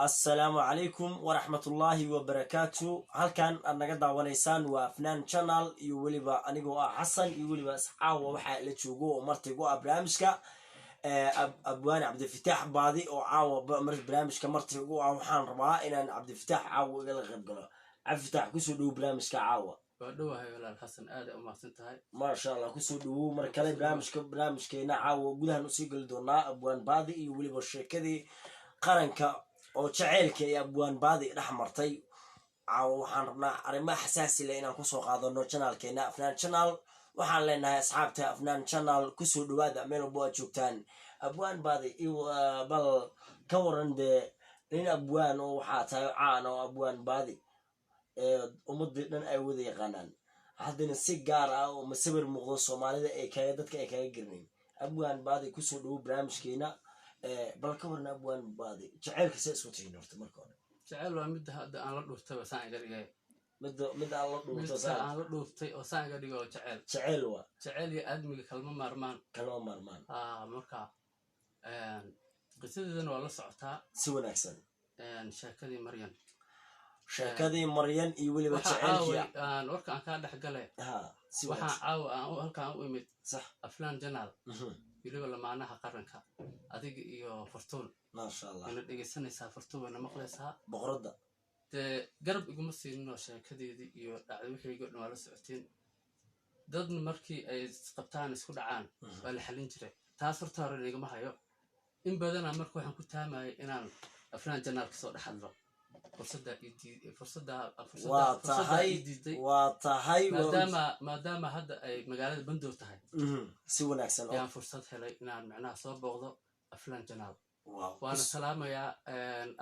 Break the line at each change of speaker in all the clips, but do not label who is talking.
السلام عليكم ورحمة الله وبركاته. هل كان أنا قد ونيسان وفنان channel يوليبا أنيقو حسن يوليبا أصحاب وحا لتشوقو ومرتقو برامجك أبوان عبد الفتاح باضي أو عاو برامجك مرتقو أو حان ربا إن عبد الفتاح عاو غلغب قلو عبد الفتاح كسو دو برامجك عاو
ودوها يا الحسن آدي أما سنتهاي
ما شاء الله كسو دو مركلي برامجك نعاو قدها نسيقل دونا أبوان باضي يوليبا الشيكدي qaranka oo jaceelka iyo abwaan baadi dhex martay waxaan rabnaa arrimaha xasaasi leh inaan kusoo qaadano channelkeena afnaan channel. waxaan leenahay asxaabta afnaan channel kusoo dhawaada meel walba aad joogtaan. abwaan baadi bal ka waran dee nin abwaan oo waxaa tahay caan oo abwaan baadi ummadii dhan ay wada yaqaanaan, haddana si gaar ah oo masawir muuqdo soomaalida dadka ay kaga garnayn. abwaan baadi kusoo dhawo barnaamijkeena. bal ka warna abwaan baadi jaceelka see isku tihiin horta marka hore?
jaceyl waa mid hadda aan la dhuuftay saan iga dhigay
mid aan la
dhuuftay oo saan iga dhigay
jaceyl waa
jaceyl iyo aadmiga kalma maarmaan marka qisadeedana waa la socotaa
si wanaagsan.
sheekadii maryan
iyo weliba jaceylkii
warka aan kaa dhex gale waxaan caawa aan halkaan u imid aflaan janaal weliba lamaanaha qaranka adiga iyo fartuun.
maasha allah
ina dhegeysanaysaa fartuun wayna maqlaysaa
boqorada
dee garab iguma siinino sheekadeedii iyo dhacday wixii dhan waa la socotiin. dadna markii ay qabtaan isku dhacaan waa la xalin jiray. taas horta hore igama hayo in badanaa marka waxaan ku taamayay inaan aflaan janaal kasoo dhex hadlo.
waa tahay
maadaama hadda ay magaalada bandow tahay
si wanaagsan
ayaan fursad helay inaan macnaha soo booqdo aflaan janaal. waana salaamayaa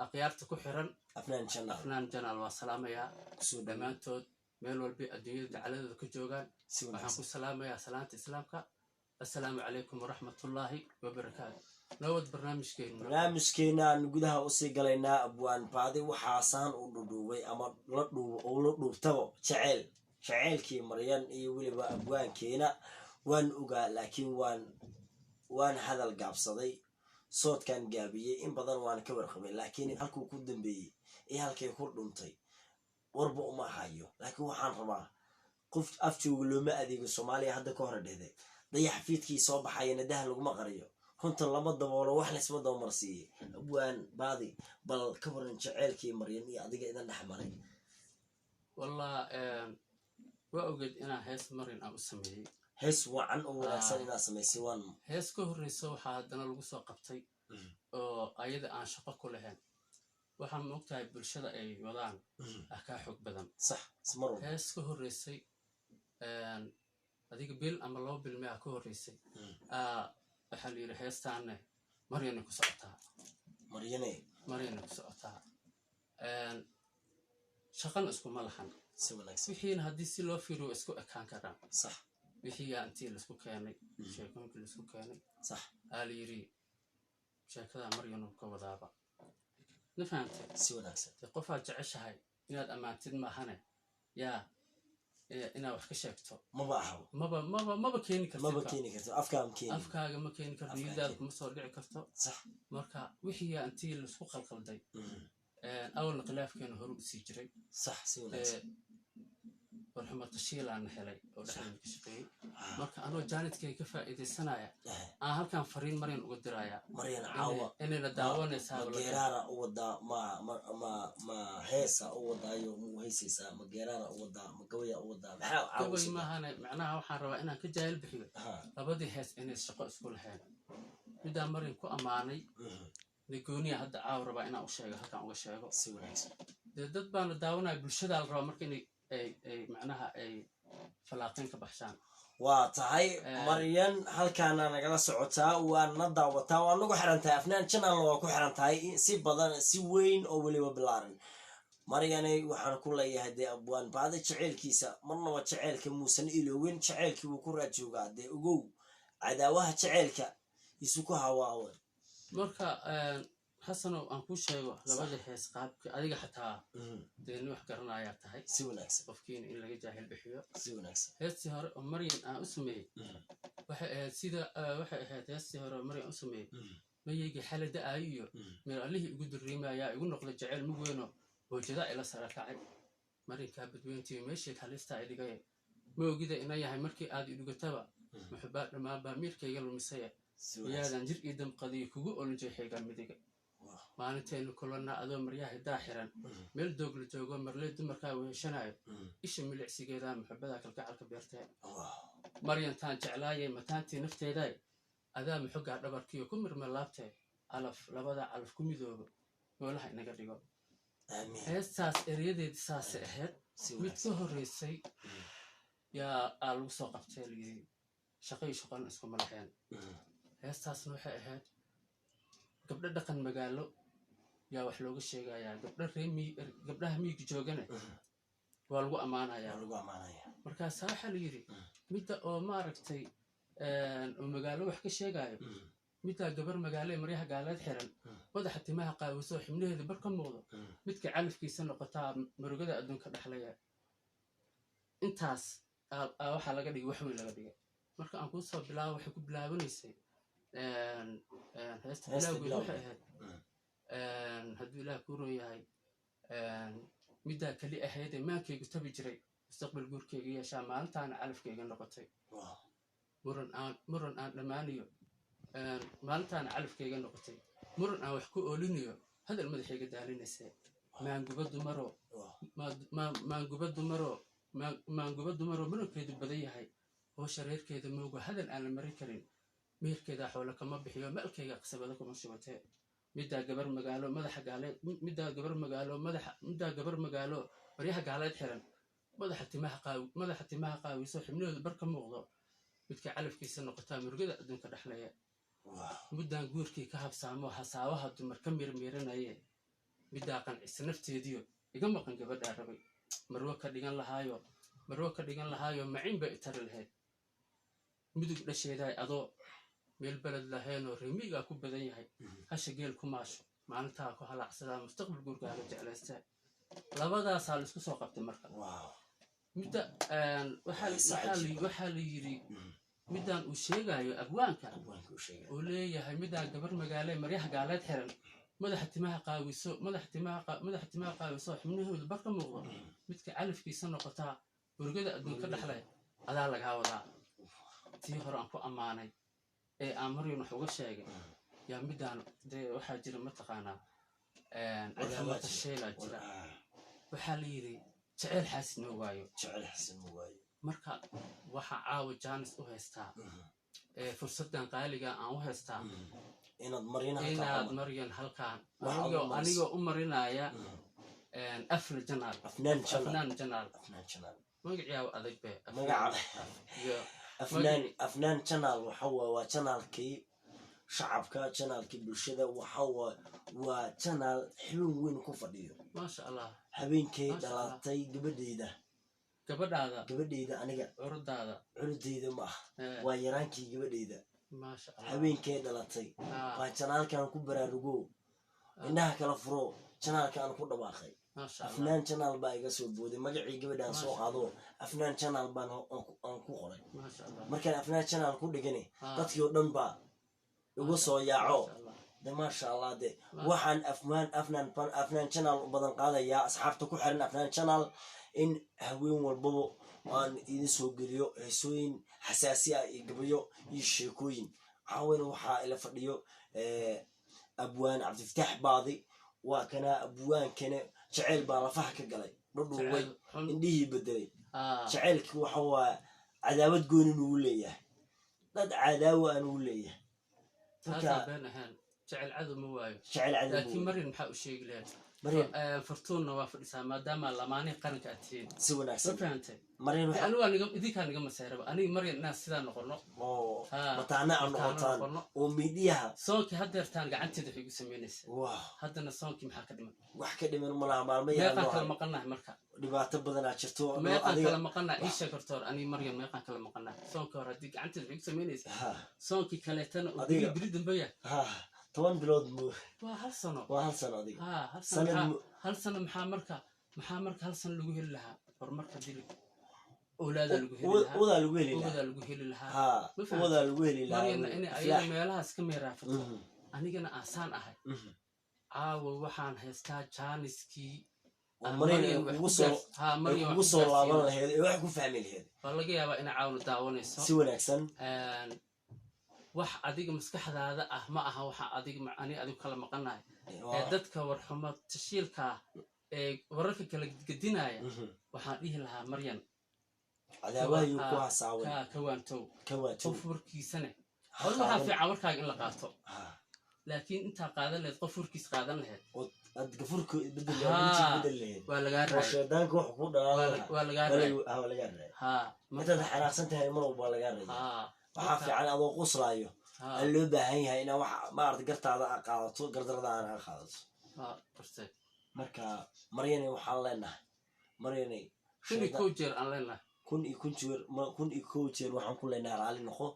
akhyaarta ku xiran aflaan janaal waa salaamayaa dhammaantood meel walba adduunyada dacaladeeda ka joogaan. waxaan ku salaamayaa salaanta islaamka. assalaamu calaykum waraxmatullaahi wabarakaatu. nabad barnaamijkeena
aan gudaha usii galaynaa. abwaan baadi waxaa saan u dhudhuubay ama la dhuubtabo jaceylkii maryan iyo weliba abwaankeena waan ogaa, laakiin waan hadal gaabsaday, soodkaan gaabiyey, in badan waan ka warqabay, laakiin halkuu ku dambeeyey iyo halkay ku dhuntay warba uma hayo. laakiin waxaan rabaa qof afjooga looma adeego. soomaaliya hadda ka hore dhehday dayax fiidkii soo baxayana dah laguma qariyo, runtan lama daboolo, wax laysma dabamarsiiyey. abwaan baadi bal ka waran jaceylkii maryan iyo adiga idan dhex maray.
wallah waa ogeed inaan hees maryan aan u sameeyey.
hees wacan oo wanaagsan inaad samaysay. waan
hees ka horreysa waxaa haddana lagu soo qabtay oo ayada aan shaqo ku lahayn. waxaan moogtahay bulshada ay wadaan kaa xoog badan.
sax
hees ka horreysay adiga bil ama 2 bil ma ka horreysay waxaa la yidhi heestaanne maryana ku socotaa. shaqana iskuma lahan. wixiina haddii si loo fiiriyo isku ekaan karaan. wixiiyaa intii laisku keenay sheekooyinkii laisku keenay aa la yidhi sheekada maryanu ka wadaaba. ma fahantay? qofaad jeceshahay inaad ammaantid maahane yaa inaad wax ka sheegto maba keeni karto. afkaaga ma keeni karto, niyadaada kuma soo dhici karto. marka wixiiyaa intii laisku qalqalday awalna khilaafkeena hore u sii jiray. warxumata shiilaana helay oo dhexdeeda ka shaqeeyey. marka anoo jaanidkay ka faa'iidaysanaya aan halkaan fariin maryan uga diraya inayna daawanaysaa.
geeraara u wadaa ma heesa u wadaayo mu heysaysaa? ma geeraara u wadaa ma gabaya u wadaa?
gabay maahane macnaha waxaan rabaa inaan ka jaahil bixiyo labadii hees inay shaqo isku lahayn. midaan maryan ku ammaanay gooniya hadda caaw rabaa inaan u sheego, halkaan uga sheego. dee dad baana daawanaya, bulshadaa la rabaa marka inay macnaha ay falaaqeen ka baxshaan.
waa tahay maryan halkaana nagala socotaa, waana daawataa, waa nagu xiran tahay afnaan channel waa ku xiran tahay si badan, si weyn oo weliba bilaaran. maryanay waxaan ku leeyahay dee abwaan baadi jaceylkiisa marnaba jaceylka muusan iloowin. jaceylkii wuu ku raajoogaa. dee ogow cadaawaha jaceylka isu ku hawaawan.
marka xasanow aan kuu sheego labada hees qaabka adiga xataa dee nin wax garanayaa tahay.
si wanaagsan
qofkiina in laga jaahil bixiyo.
si wanaagsan
heestii hore oo maryan aan u sameeyey waxay ahayd heestii hore oo maryan u sameeyey mayaygi xalada aayiyo meel allihii igu durriimayaa igu noqda jecel mug weyno boojada ila sara kacay marinkaa badweyntiyo meesheed halistaa idhigay ma ogida ina yahay markii aad idhugataba muxubbaa dhammaanbaa miirkayga lumisaya iyaadan jir ii damqadiyo kugu olinjay xeegaa midiga maalintaynu kulannaa adoo maryaha hidaa xiran meel doog la joogo marlee dumarkaa weheshanayo isha milicsigeedaa muxubbadaa kalgacalka beertee maryantaan jeclaayay mataantii nafteeday adaa muxuggaa dhabarkiyo ku mirma laabtee calaf labada calaf ku midoobo noolaha inaga dhigo heestaas eryadeedii saasay ahayd mid ka horreysay yaa aa lagu soo qabtay layidhi shaqay shaqan iskuma lahayn heestaasna waxay ahayd gabdho dhaqan magaalo yaa wax looga sheegayaa gabdhaha miyiga joogane waa lagu ammaanayaa markaasaa waxaa la yidhi midda oo maaragtay oo magaalo wax ka sheegayo middaa gabar magaalo ee maryaha gaaleed xiran madaxa timaha qaawiso xibnaheeda bar ka muuqdo midka calafkiisa noqotaa marugada adduunka dhexlaya intaas waxaa laga dhigay wax weyn laga dhigay marka aan kuu soo bilaabo waxay ku bilaabanaysay heesta bilaawgeed waxay ahayd hadduu ilaah kuu roon yahay middaa keli ahaydee maankaygu tabi jiray mustaqbal guurkayga yeeshaa maalintaana calafkayga noqotay muran aan dhammaaniyo maalintaana calafkayga noqotay muran aan wax ku oolinayo hadal madaxayga daalinaysee maanguba dumaroo murankeedu badan yahay oo shareerkeeda moogo hadal aan la marin karin meherkeedaa xoolo kama bixiyo maalkayga qasabada kuma shubatee middaa gabar magaalo maryaha gaaleed xiran madaxa timaha qaawiso xibnahooda bar ka muuqdo midka calafkiisa noqotaa murugada adduunka dhexlaya muddaan guurkii ka habsaamo hasaabaha dumar ka mirmiiranaye middaa qancisa nafteediyo iga maqan gabadhaa rabay marwo ka dhigan lahaayo macin bay itari lahayd mudug dhasheedaay adoo meel beled laheenoo remiigaa ku badan yahay hasha geel ku maasho maalintaa ku halaacsadaa mustaqbal guurkaaga jeclaystaa labadaasaa la isku soo qabtay marka midda waxaa la yidhi middaan uu sheegayo abwaanka uu leeyahay middaa gabar magaale maryaha gaaleed xiran madaxa timaha qaawiso xibnahooda bar ka muuqdo midka calafkiisa noqotaa murugada adduunka dhexlay adaa lagaa wadaa tii hore aan ku ammaanay ee aan maryan wax uga sheegay yaa middaan dee waxaa jira mataqaanaa cadaamada sheelaa jira waxaa la yidhi jeceyl xaasid ma waayo marka waxaa caawa jaanis u haystaa fursaddan qaaliga aan u haystaa inaad maryan halkaan anigoo u marinaya afnaan janaal magaciyaa adag be
afnaan janaal waa janaalkii shacabka janaalkii bulshada waa janaal xibin weyn ku fadhiyo
maasha allah
habeenkay dhalatay gabadhayda aniga curudayda ma ah waa yaraankii gabadhayda habeenkay dhalatay waa janaalkaan ku baraarugo indhaha kala furo janaalkaan ku dhawaaqay afnaan janaal baa iga soo booday magacii gabadhaan soo qaado afnaan janaal baan aan ku qoray markaan afnaan janaal ku dhigani dadkii oo dhan baa igu soo yaaco de maasha allah de waxaan afnaan janaal badan qaadayaa asxaabta ku xiran afnaan janaal in haween walbaba aan idin soo geliyo heesooyin xasaasi ah iyo gabayo iyo sheekooyin caawina waxaa ila fadhiyo abwaan cabdifataax baadi waa kana abwaankana jaceyl baa lafaha ka galay dhudhuubay indhihii bedelay jaceylkii waxa waa cadaawad gooni nugu leeyahay dad cadaawa anugu leeyahay
jecel cadow ma waayo laakiin maryan maxaa u sheegi lahayd fartuunna waa fadhisaa maadaama lamaanihi qaranka aad tihiin
si wanaagsan
ma fahantay idinkaa niga maseeraba aniga maryan inaan sidaa noqono
mataana aan noqotaan oo miidiyaha
soonkii haddeertaan gacanteeda waxay igu samaynaysa haddana soonkii maxaa ka dhiman
wax ka dhiman malaha maalmo
meeqaan kala maqannahay marka
dhibaato badanaa jirto
meeqaan kala maqannahay ii sheeg horta hor aniga maryan meeqaan kala maqannahay soonkii hore haddii gacanteeda waxay igu samaynaysa soonkii kaleetana oo biri dambeya
10 bilood
waa hal sano
adiga
hal sano maxaa marka hal sano lagu heli lahaa horumarka dili أولادها لجوهلي لها
وذا لجوهلي لها
مرينا إني أيام ميلها سكميرة فترة anigana aasaan ahay caawa waxaan haystaa jaaniskii
مريم وصل لابان لهذا واحد كوف عمل هذا
والله جاي أبغى أنا عاون داون الصو
سوى أحسن
wax adiga maskaxdaada ah ma aha waxa adiga macani kala maqanaay dadka warxumo tashiilka wararka kala gadinaya waxaan dhihi lahaa Maryan
adaabahay ku hasaawen
ka waanto qof warkiisana waxa fiican warkaaga in la qaato laakiin inta qaadan leed qof warkiis qaadan leed ad gafurku bedel leed waa laga raay
sheedanku wax ku dhalaalay
waa laga
raay mata xanaaqsantahay mar walba laga raay waxa fiican adoo qoslaayo aan loo baahan yahay in wax ma arday gartaada qaadato gardarada aan qaadato marka Maryan waxaan leenahay Maryan
kun jeer aan leenahay
kun jeer waxaan ku leenahay raali noqo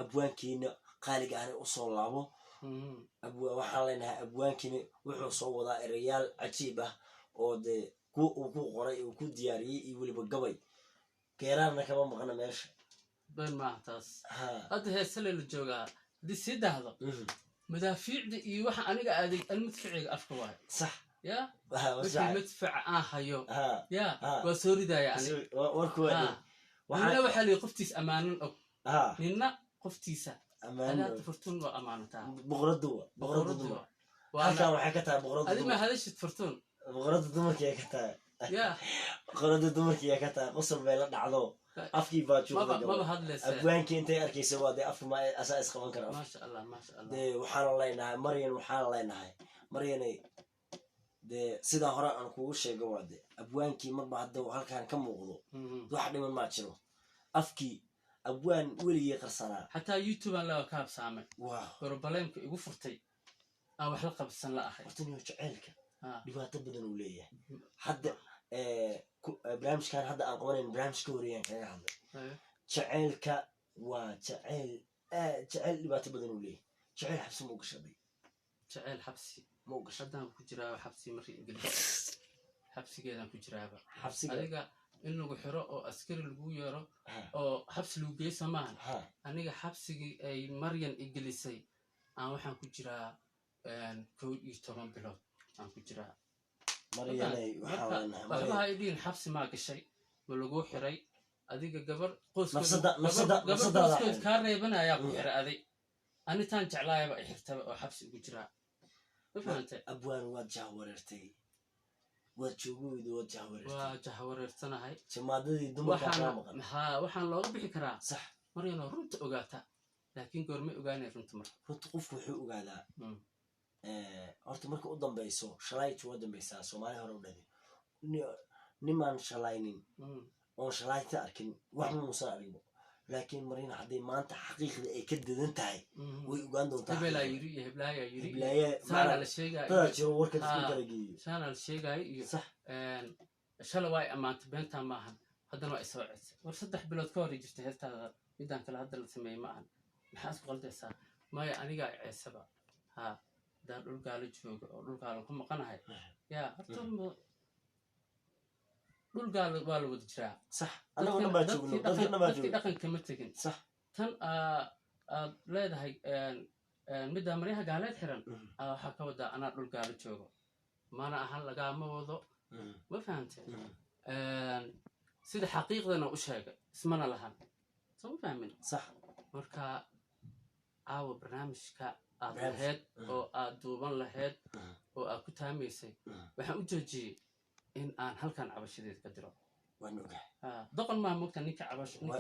abwaankiina qaaliga aan u soo laabo waxaan leenahay abwaankiina wuxuu soo wadaa erayaal cajiib ah oo ku qoray oo ku diyaariyay iyo waliba gabay geeraarna kama maqna meesha
بين ما تاس هذا هي السلة اللي جوجا دي سيدة هذا مدافع دي واحد أنا قاعد المدفع أفكار
صح
يا المدفع هيو يا وسوري ده يعني
وركوادي
وأنا وحلي قفتيس أمان لنا قفتيسة أنا تفرتون وأمانتها
بغرض وأنا وحكتها بغرض
هذه ما هذاش تفرتون
بغرض دمك يا كتا
يا
بغرض دمك يا كتا قصر بين عضو afkii baa joogay abwaanki intay arkaysa waa de afka ma asaas qaban kara
ma sha Allah
de waxaan leenahay Maryan waxaan leenahay Maryanay de sida hore aan kugu sheegay waa de abwaanki marba hadda halkaan ka muuqdo wax dhiman ma jiro afkii abwaan weliye qarsanaa
hatta YouTube aan la kaab saamay barbaleemka igu furtay aan wax la qabsan la ahay
horta inuu jaceelka dhibaato badan uu leeyahay hadda برنامج كان هذا أقوالين برنامج كوريان كان هذا شعيلك وشعيل شعيل اللي بتبدلوا ليه شعيل حبس موقش هذي
شعيل حبسي
موقش
هذا كجرا حبسي مري إنجليزي حبسي كذا كجرا بقى
حبسي
هذا إنه جحرة أو أسكر الجويرة أو حبس لوجي سمان أنا حبسي أي مريان إنجليزي أنا وحنا كجرا كود يشتغل بلاد أنا كجرا
مرياني وحاولنا
waxba idin xabsi ma gashay lagu xiray adiga gabar
qoyska
ka reebanaya ku xiray aday ani taan jeclaayba xirtaba oo xabsi ugu jira fahantay
abwaan waad jahwareertay waad joogooydu waad
jahwareersanahay
jamaadadii dumarka ka maqan
waxaan looga bixi karaa
sax
Maryan runta ogaata laakiin goorma ogaanay runta marka
runta qofku wuxuu ogaadaa horta marka u dambayso shalaytu waa dambaysaa Soomaaliya hore u dhaday niman shalaynin oo shalayta arkin wax ma musa arigo laakiin Maryan haday maanta xaqiiqda ay ka dadan tahay way ogaan doontaa
heblaaya yiri
sana la sheegay jiro warka isku kala geeyo
sana la sheegay iyo sax shalay way amaanta beenta maahan haddana waa isoo cid war 3 bilood ka hor jirtay heestada midaan kala hadal sameeyay maahan maxaa isku qaldaysaa maya aniga ceesaba daan dhulkaala jooga oo dhulkaala ku maqanahay yaa horta dhulkaala waa la wada jiraa
sax anaguna baa joogno dadkana baa joogno
dhaqanka ma tagin
sax
tan aad leedahay midda maryaha gaaleed xiran waxaa ka wadaa anaa dhulkaala joogo mana ahan lagaama wado ma fahantay sida xaqiiqdana u sheegay ismana lahan soo ma fahmin
sax
marka caawa barnaamijka aad lahayd oo aad duuban lahayd oo aad ku taamaysay waxaan u joojiyey in aan halkan cabashadeed ka diro doqon maa mogta ninka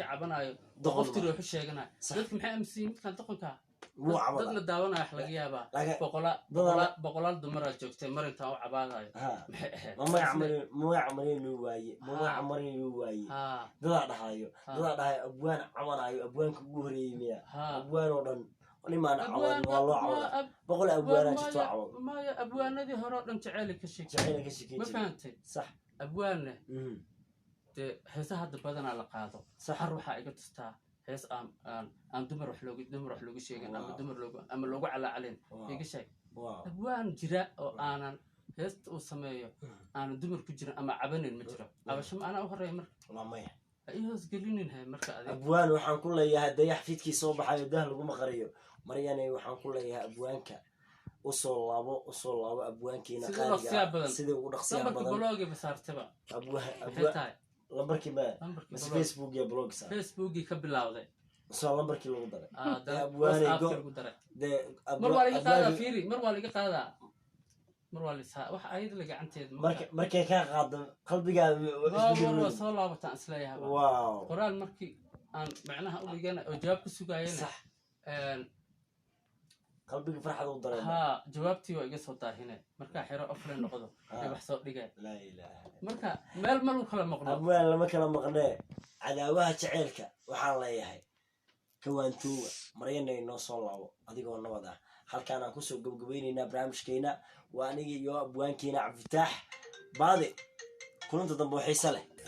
cabanayo qofti ruuxu sheeganayo dadka maxay aaminsan midkan doqonka dadna daawanayo wax laga yaabaa boqolaal dumaraa joogtay marintaan u cabaadayo maxay ahayd
magaca Maryan loo waaye dadaa dhahayo abwaan cabanayo abwaanka ugu horeeyey miya abwaan oo dhan nimaan cawad waa loo cawad boqol abwaana jirto cawad
maya abwaanadii hore oo dhan jacayl ka sheekay ma fahantay
sax
abwaanna de heesaha hadda badanaa la qaado saxar waxaa iga tustaa hees aan dumar wax loogu sheegin ama loogu calaacaleen iga sheeg abwaan jira oo aanan heesta uu sameeyo aanan dumar ku jirin ama cabanin ma jiro cabasho ma anaa u horeeya marka ayos gelinin hay marka adiga
abwaan waxaan ku leeyahay dayax fidkii soo baxayo dah lagu maqariyo maryanay waxaan ku leeyahay abwaanka usoo laabo abwaankiina qaaliga sidii ugu dhaqsiya badan
blog basaartaba
abwaan lambarkii ma Facebook iyo blog sa
Facebook ka bilawday
soo lambarkii lagu daray
abwaan go daray mar waa laga qaadaa fiiri mar waa laga qaadaa mar waa wax ayad la gacanteed
markay ka qaado qalbigaada
waa soo laabataan isleeyahay
waaw
qoraan markii aan macnaha u dhigana oo jawaab ku sugayeen
qalbiga farxad u dareemo
ha jawaabtii waa iga soo daahine marka xiro offline noqdo wax soo dhigay
la ilaaha
marka meel ma kala maqno
abwaan lama kala maqnee cadaawaha jaceelka waxaan leeyahay kawaantuuga maryanay noo soo laabo adigoo nabad ah halkaan aan kusoo gabagabaynaynaa barnaamijkeena waa aniga iyo abwaankeena cabdifitaax baadi kulanta dambe oo xiiso leh